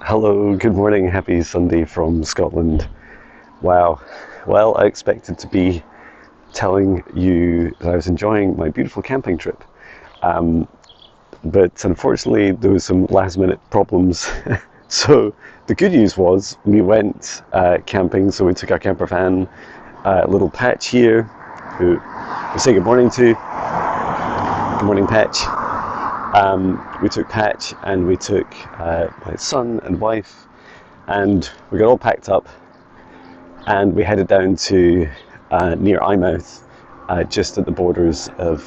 Hello, good morning, happy Sunday from Scotland. Wow, well, I expected to be telling you that I was enjoying my beautiful camping trip, um, but unfortunately there was some last minute problems. So the good news was we went camping, so we took our camper van, little Patch here, who we say good morning to. Good morning, Patch. We took Patch and we took my son and wife, and we got all packed up and we headed down to near Eyemouth, just at the borders of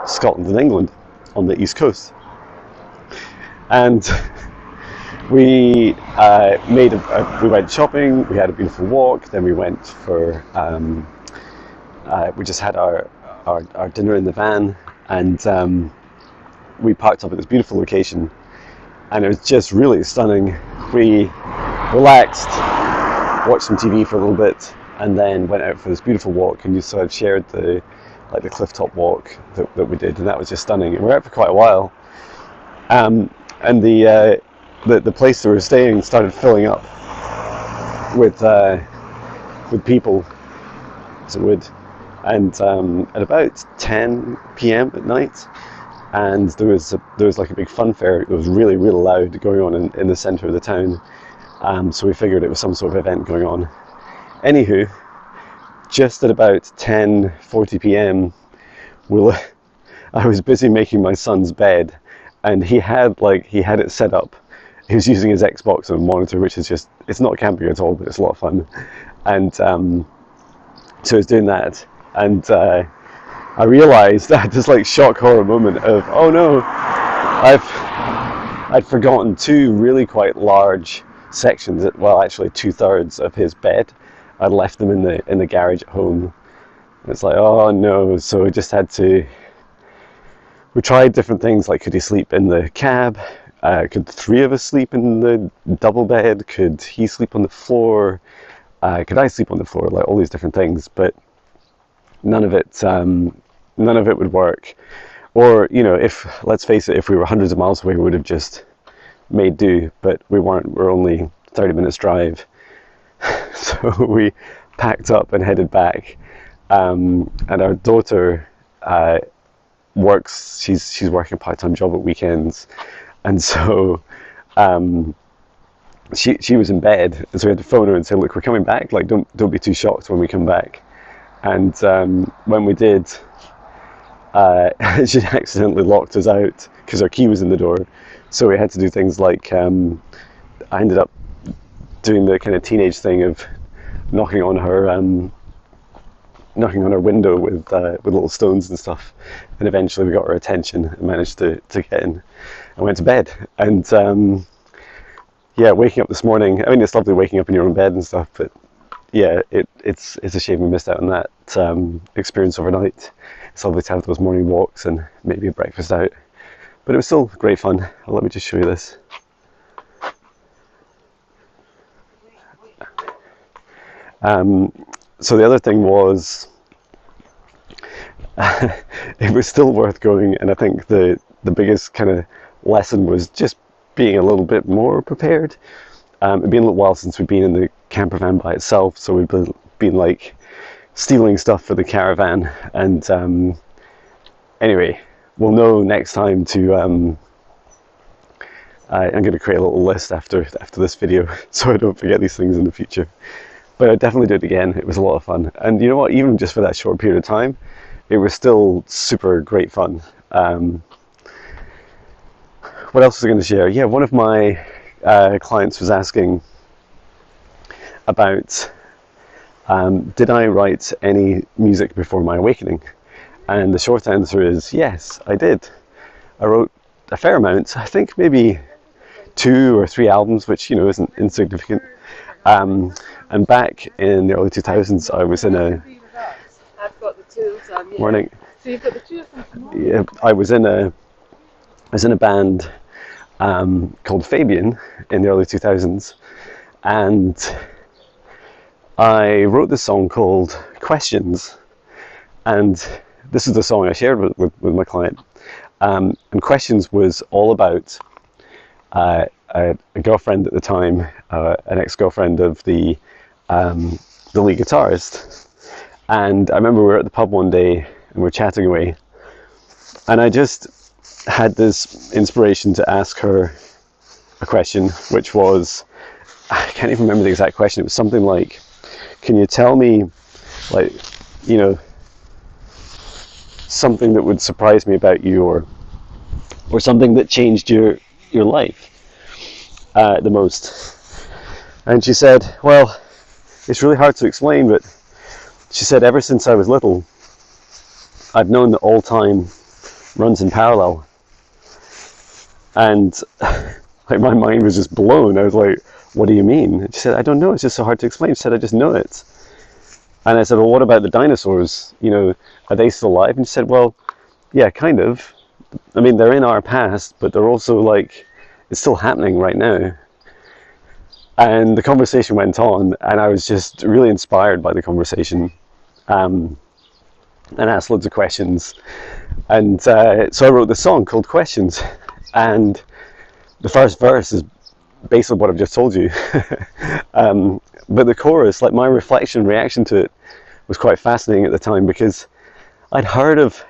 Scotland and England on the east coast. And we we went shopping, we had a beautiful walk, then we went for we just had our dinner in the van, and we parked up at this beautiful location, and it was just really stunning. We relaxed, watched some TV for a little bit, and then went out for this beautiful walk. And so I've shared the cliff top walk that we did, and that was just stunning. And we were out for quite a while, and the place that we were staying started filling up with people, as it would. And at about 10 p.m. at night, and there was like a big fun fair. It was really loud, going on in the centre of the town. So we figured it was some sort of event going on. Anywho, just at about 10:40 p.m, I was busy making my son's bed, and he had it set up. He was using his Xbox on a monitor, which is it's not camping at all, but it's a lot of fun. And so I was doing that, and I realised I had this shock horror moment of, oh no, I'd forgotten two really quite large sections. Well, actually 2/3 of his bed. I'd left them in the garage at home. It's like, oh no. So we just had to. We tried different things, like could he sleep in the cab? Could the three of us sleep in the double bed? Could he sleep on the floor? Could I sleep on the floor? Like all these different things, but none of it would work. Or, if, let's face it, if we were hundreds of miles away, we would have just made do, but we weren't. We're only 30 minutes drive. So we packed up and headed back. And our daughter works, she's working a part-time job at weekends. And so she was in bed, and so we had to phone her and say, look, we're coming back, don't be too shocked when we come back. And when we did, she accidentally locked us out because our key was in the door. So we had to do things like, I ended up doing the kind of teenage thing of knocking on her window with little stones and stuff. And eventually we got her attention and managed to get in and went to bed. And yeah, waking up this morning, I mean, it's lovely waking up in your own bed and stuff, but yeah, it's a shame we missed out on that experience overnight. It's lovely to have those morning walks and maybe a breakfast out, but it was still great fun. Let me just show you this. So the other thing was, it was still worth going, and I think the biggest kind of lesson was just being a little bit more prepared. It'd been a little while since we'd been in the camper van by itself, so we'd been stealing stuff for the caravan. And anyway, we'll know next time to. I'm going to create a little list after this video, so I don't forget these things in the future. But I'd definitely do it again. It was a lot of fun, and you know what? Even just for that short period of time, it was still super great fun. What else was I going to share? Yeah, one of my clients was asking about did I write any music before my awakening, and the short answer is yes, I did. I wrote a fair amount. I think maybe 2 or 3 albums, which isn't insignificant. And back in the early 2000s, I was in a I've got the tools on. Yeah. Morning. So you've got the tools on. Yeah, I was in a band called Fabian in the early 2000s, and I wrote this song called Questions, and this is the song I shared with my client. And Questions was all about a girlfriend at the time, an ex-girlfriend of the lead guitarist. And I remember we were at the pub one day and we were chatting away, and I just had this inspiration to ask her a question, which was, I can't even remember the exact question. It was something like, can you tell me, like, you know, something that would surprise me about you, or something that changed your life the most? And she said, well, it's really hard to explain, but she said, ever since I was little, I've known that all time runs in parallel. And like, my mind was just blown. I was like, what do you mean? And she said, I don't know, it's just so hard to explain. She said, I just know it. And I said, well, what about the dinosaurs? You know, are they still alive? And she said, well, yeah, kind of. I mean, they're in our past, but they're also like, it's still happening right now. And the conversation went on, and I was just really inspired by the conversation, and asked loads of questions. And so I wrote this song called Questions. And the first verse is basically what I've just told you. But the chorus, like, my reaction to it was quite fascinating at the time, because I'd heard of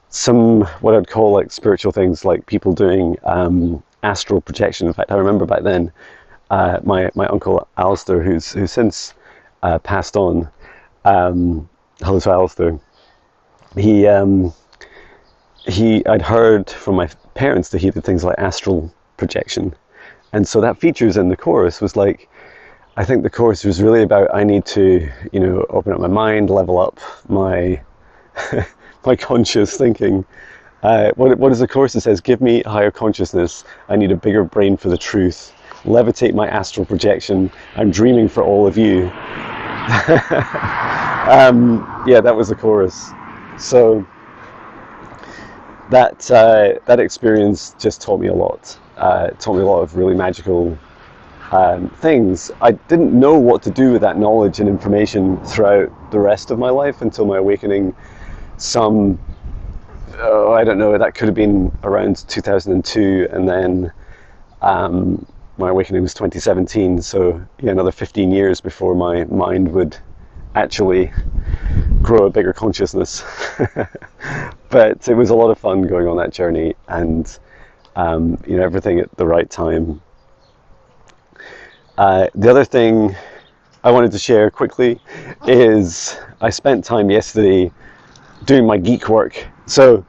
some, what I'd call like spiritual things, like people doing astral projection. In fact, I remember back then, my uncle Alistair, who's since passed on, hello to Alistair, I'd heard from my parents that he did things like astral projection. And so that features in the chorus was like, I think the chorus was really about, I need to, you know, open up my mind, level up my my conscious thinking. What is the chorus that says, give me higher consciousness, I need a bigger brain for the truth, levitate my astral projection, I'm dreaming for all of you. Yeah, that was the chorus. So that experience just taught me a lot. It taught me a lot of really magical things. I didn't know what to do with that knowledge and information throughout the rest of my life until my awakening. I don't know, that could have been around 2002, and then my awakening was 2017, so yeah, another 15 years before my mind would actually grow a bigger consciousness. But it was a lot of fun going on that journey, and you know, everything at the right time. The other thing I wanted to share quickly is I spent time yesterday doing my geek work. So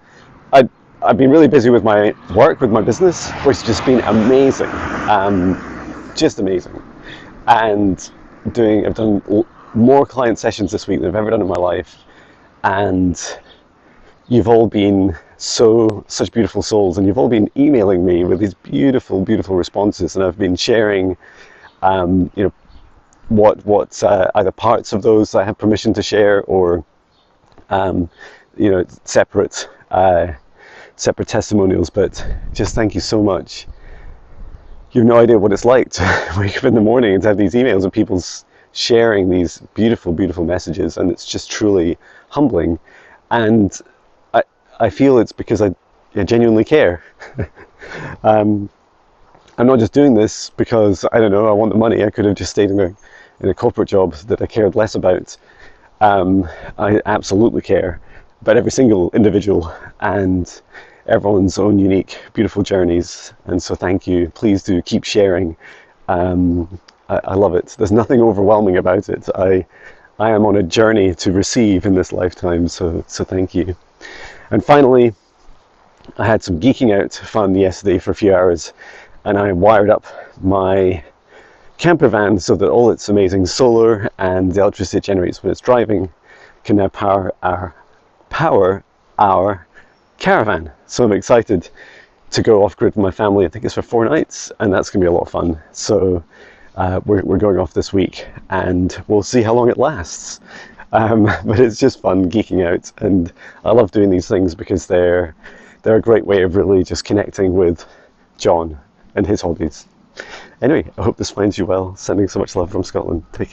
I've been really busy with my work, with my business, which has just been amazing, just amazing. And I've done more client sessions this week than I've ever done in my life. And you've all been such beautiful souls, and you've all been emailing me with these beautiful, beautiful responses. And I've been sharing, you know, what either parts of those I have permission to share, or you know, separate testimonials. But just thank you so much. You have no idea what it's like to wake up in the morning and to have these emails of people sharing these beautiful, beautiful messages, and it's just truly humbling. And I feel it's because I genuinely care. I'm not just doing this because, I don't know, I want the money. I could have just stayed in a corporate job that I cared less about. I absolutely care about every single individual and everyone's own unique, beautiful journeys. And so thank you. Please do keep sharing. I love it. There's nothing overwhelming about it. I am on a journey to receive in this lifetime, so thank you. And finally, I had some geeking out fun yesterday for a few hours, and I wired up my camper van so that all its amazing solar and the electricity it generates when it's driving can now power our caravan. So I'm excited to go off-grid with my family. I think it's for 4 nights, and that's going to be a lot of fun. So we're going off this week, and we'll see how long it lasts. But it's just fun geeking out, and I love doing these things because they're a great way of really just connecting with John and his hobbies. Anyway, I hope this finds you well. Sending so much love from Scotland. Take care.